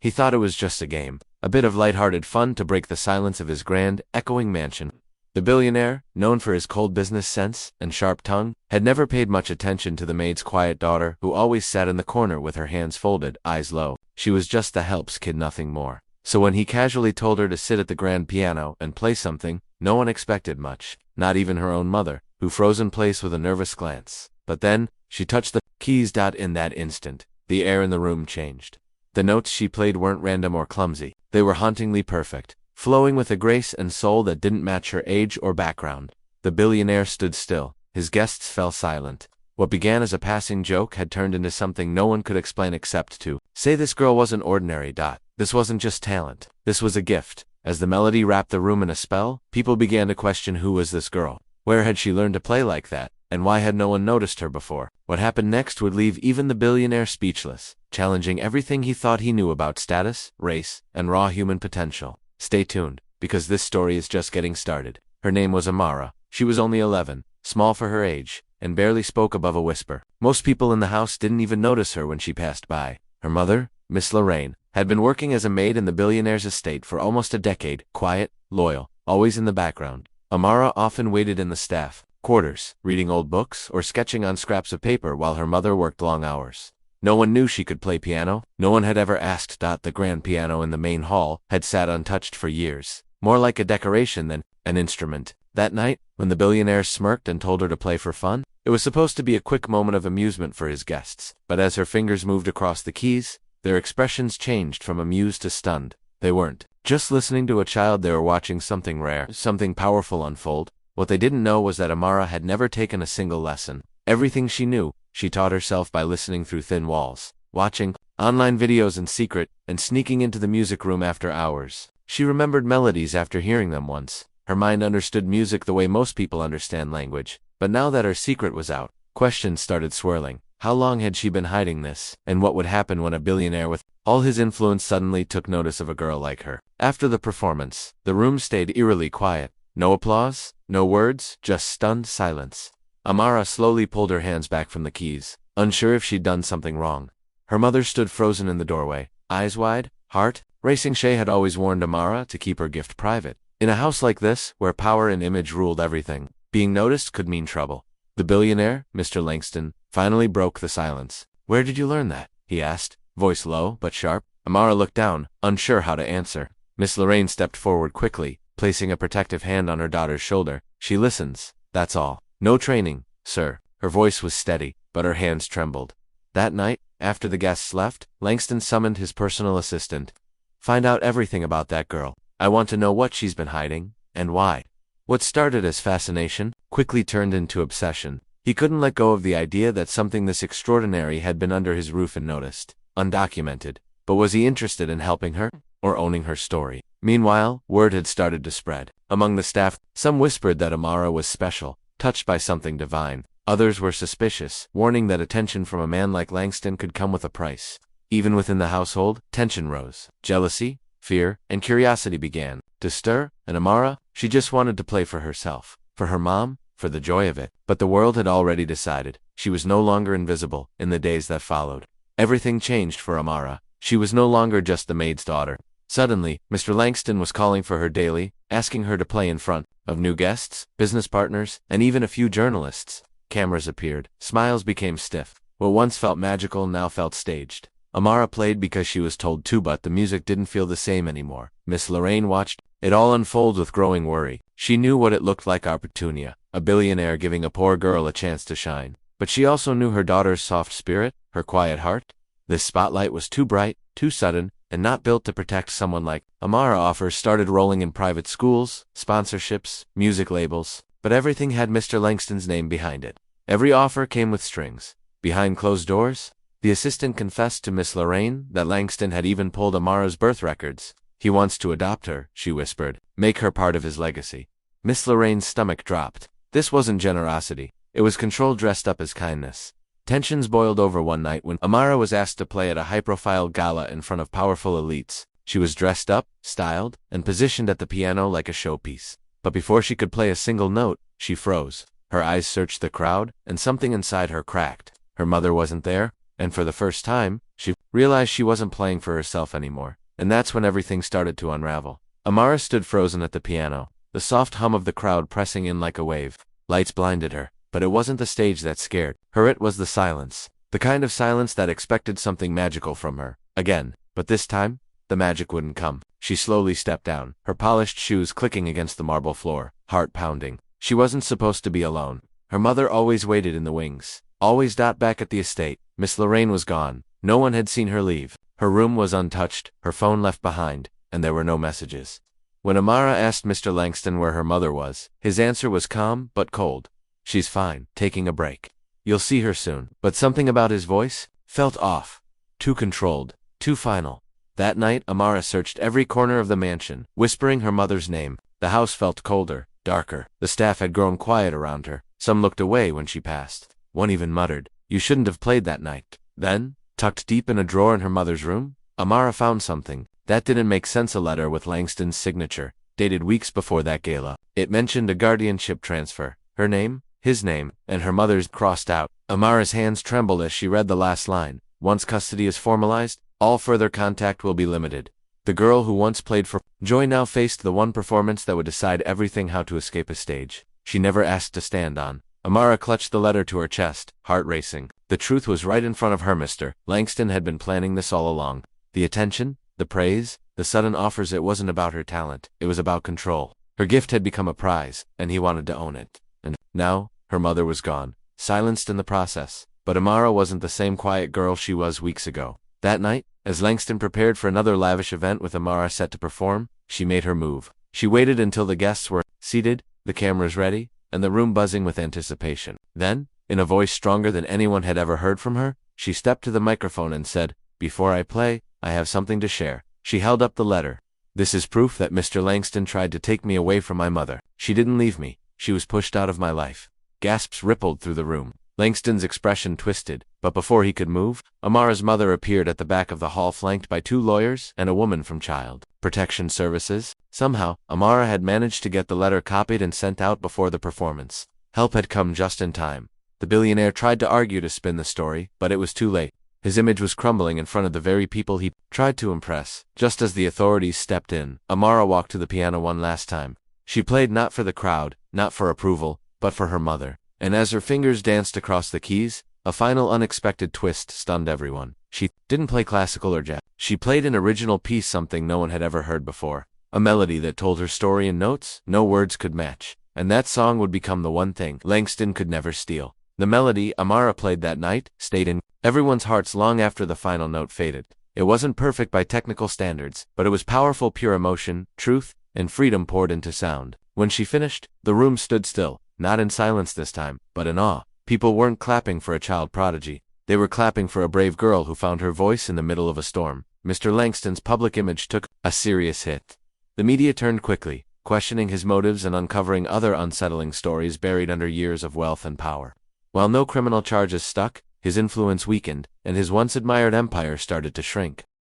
He thought it was just a game, a bit of light-hearted fun to break the silence of his grand, echoing mansion. The billionaire, known for his cold business sense and sharp tongue, had never paid much attention to the maid's quiet daughter who always sat in the corner with her hands folded, eyes low. She was just the helps kid, nothing more. So when he casually told her to sit at the grand piano and play something, no one expected much, not even her own mother, who froze in place with a nervous glance. But then, she touched the keys. In that instant, the air in the room changed. The notes she played weren't random or clumsy. They were hauntingly perfect, flowing with a grace and soul that didn't match her age or background. The billionaire stood still. His guests fell silent. What began as a passing joke had turned into something no one could explain except to say this girl wasn't ordinary. This wasn't just talent. This was a gift. As the melody wrapped the room in a spell, people began to question who was this girl. Where had she learned to play like that? And why had no one noticed her before? What happened next would leave even the billionaire speechless, challenging everything he thought he knew about status, race, and raw human potential. Stay tuned, because this story is just getting started. Her name was Amara. She was only 11, small for her age, and barely spoke above a whisper. Most people in the house didn't even notice her when she passed by. Her mother, Miss Lorraine, had been working as a maid in the billionaire's estate for almost a decade, quiet, loyal, always in the background. Amara often waited in the staff quarters, reading old books or sketching on scraps of paper while her mother worked long hours. No one knew she could play piano. No one had ever asked. The grand piano in the main hall had sat untouched for years, more like a decoration than an instrument. That night, when the billionaire smirked and told her to play for fun, it was supposed to be a quick moment of amusement for his guests. But as her fingers moved across the keys, their expressions changed from amused to stunned. They weren't just listening to a child, they were watching something rare, something powerful unfold. What they didn't know was that Amara had never taken a single lesson. Everything she knew, she taught herself by listening through thin walls, watching online videos in secret, and sneaking into the music room after hours. She remembered melodies after hearing them once. Her mind understood music the way most people understand language. But now that her secret was out, questions started swirling. How long had she been hiding this? And what would happen when a billionaire with all his influence suddenly took notice of a girl like her? After the performance, the room stayed eerily quiet. No applause, no words, just stunned silence. Amara slowly pulled her hands back from the keys, unsure if she'd done something wrong. Her mother stood frozen in the doorway, eyes wide, heart racing. She had always warned Amara to keep her gift private. In a house like this, where power and image ruled everything, being noticed could mean trouble. The billionaire, Mr. Langston, finally broke the silence. "Where did you learn that?" he asked, voice low but sharp. Amara looked down, unsure how to answer. Miss Lorraine stepped forward quickly, placing a protective hand on her daughter's shoulder. "She listens, that's all. No training, sir." Her voice was steady, but her hands trembled. That night, after the guests left, Langston summoned his personal assistant. "Find out everything about that girl. I want to know what she's been hiding, and why." What started as fascination quickly turned into obsession. He couldn't let go of the idea that something this extraordinary had been under his roof and noticed, undocumented. But was he interested in helping her, or owning her story? Meanwhile, word had started to spread. Among the staff, some whispered that Amara was special, touched by something divine. Others were suspicious, warning that attention from a man like Langston could come with a price. Even within the household, tension rose. Jealousy, fear, and curiosity began to stir, and Amara, she just wanted to play for herself, for her mom, for the joy of it. But the world had already decided. She was no longer invisible. In the days that followed, everything changed for Amara. She was no longer just the maid's daughter. Suddenly, Mr. Langston was calling for her daily, asking her to play in front of new guests, business partners, and even a few journalists. Cameras appeared. Smiles became stiff. What once felt magical now felt staged. Amara played because she was told to, but the music didn't feel the same anymore. Miss Lorraine watched it all unfold with growing worry. She knew what it looked like: opportunity, a billionaire giving a poor girl a chance to shine. But she also knew her daughter's soft spirit, her quiet heart. This spotlight was too bright, too sudden, and not built to protect someone like Amara. Offers started rolling in: private schools, sponsorships, music labels, but everything had Mr. Langston's name behind it. Every offer came with strings. Behind closed doors, the assistant confessed to Miss Lorraine that Langston had even pulled Amara's birth records. "He wants to adopt her," she whispered, "make her part of his legacy." Miss Lorraine's stomach dropped. This wasn't generosity. It was control dressed up as kindness. Tensions boiled over one night when Amara was asked to play at a high-profile gala in front of powerful elites. She was dressed up, styled, and positioned at the piano like a showpiece. But before she could play a single note, she froze. Her eyes searched the crowd, and something inside her cracked. Her mother wasn't there, and for the first time, she realized she wasn't playing for herself anymore. And that's when everything started to unravel. Amara stood frozen at the piano, the soft hum of the crowd pressing in like a wave. Lights blinded her, but it wasn't the stage that scared her, it was the silence. The kind of silence that expected something magical from her. Again, but this time, the magic wouldn't come. She slowly stepped down, her polished shoes clicking against the marble floor, heart pounding. She wasn't supposed to be alone. Her mother always waited in the wings, always back at the estate. Miss Lorraine was gone. No one had seen her leave. Her room was untouched, her phone left behind, and there were no messages. When Amara asked Mr. Langston where her mother was, his answer was calm but cold. She's fine, taking a break. You'll see her soon. But something about his voice felt off. Too controlled, too final. That night, Amara searched every corner of the mansion, whispering her mother's name. The house felt colder, darker. The staff had grown quiet around her. Some looked away when she passed. One even muttered, "You shouldn't have played that night." Then, tucked deep in a drawer in her mother's room, Amara found something. That didn't make sense, a letter with Langston's signature, dated weeks before that gala. It mentioned a guardianship transfer. Her name, his name, and her mother's crossed out. Amara's hands trembled as she read the last line. Once custody is formalized, all further contact will be limited. The girl who once played for Joy now faced the one performance that would decide everything, how to escape a stage she never asked to stand on. Amara clutched the letter to her chest, heart racing. The truth was right in front of her. Mr. Langston had been planning this all along. The attention, the praise, the sudden offers, it wasn't about her talent, it was about control. Her gift had become a prize, and he wanted to own it. And now, her mother was gone, silenced in the process. But Amara wasn't the same quiet girl she was weeks ago. That night, as Langston prepared for another lavish event with Amara set to perform, she made her move. She waited until the guests were seated, the cameras ready, and the room buzzing with anticipation. Then, in a voice stronger than anyone had ever heard from her, she stepped to the microphone and said, "Before I play, I have something to share." She held up the letter. "This is proof that Mr. Langston tried to take me away from my mother. She didn't leave me. She was pushed out of my life." Gasps rippled through the room. Langston's expression twisted, but before he could move, Amara's mother appeared at the back of the hall, flanked by 2 lawyers and a woman from Child Protection Services. Somehow, Amara had managed to get the letter copied and sent out before the performance. Help had come just in time. The billionaire tried to argue to spin the story, but it was too late. His image was crumbling in front of the very people he tried to impress. Just as the authorities stepped in, Amara walked to the piano one last time. She played not for the crowd, not for approval, but for her mother. And as her fingers danced across the keys, a final unexpected twist stunned everyone. She didn't play classical or jazz. She played an original piece, something no one had ever heard before. A melody that told her story in notes no words could match. And that song would become the one thing Langston could never steal. The melody Amara played that night stayed in everyone's hearts long after the final note faded. It wasn't perfect by technical standards, but it was powerful, pure emotion, truth, and freedom poured into sound. When she finished, the room stood still. Not in silence this time, but in awe. People weren't clapping for a child prodigy. They were clapping for a brave girl who found her voice in the middle of a storm. Mr. Langston's public image took a serious hit. The media turned quickly, questioning his motives and uncovering other unsettling stories buried under years of wealth and power. While no criminal charges stuck, his influence weakened, and his once admired empire started to shrink.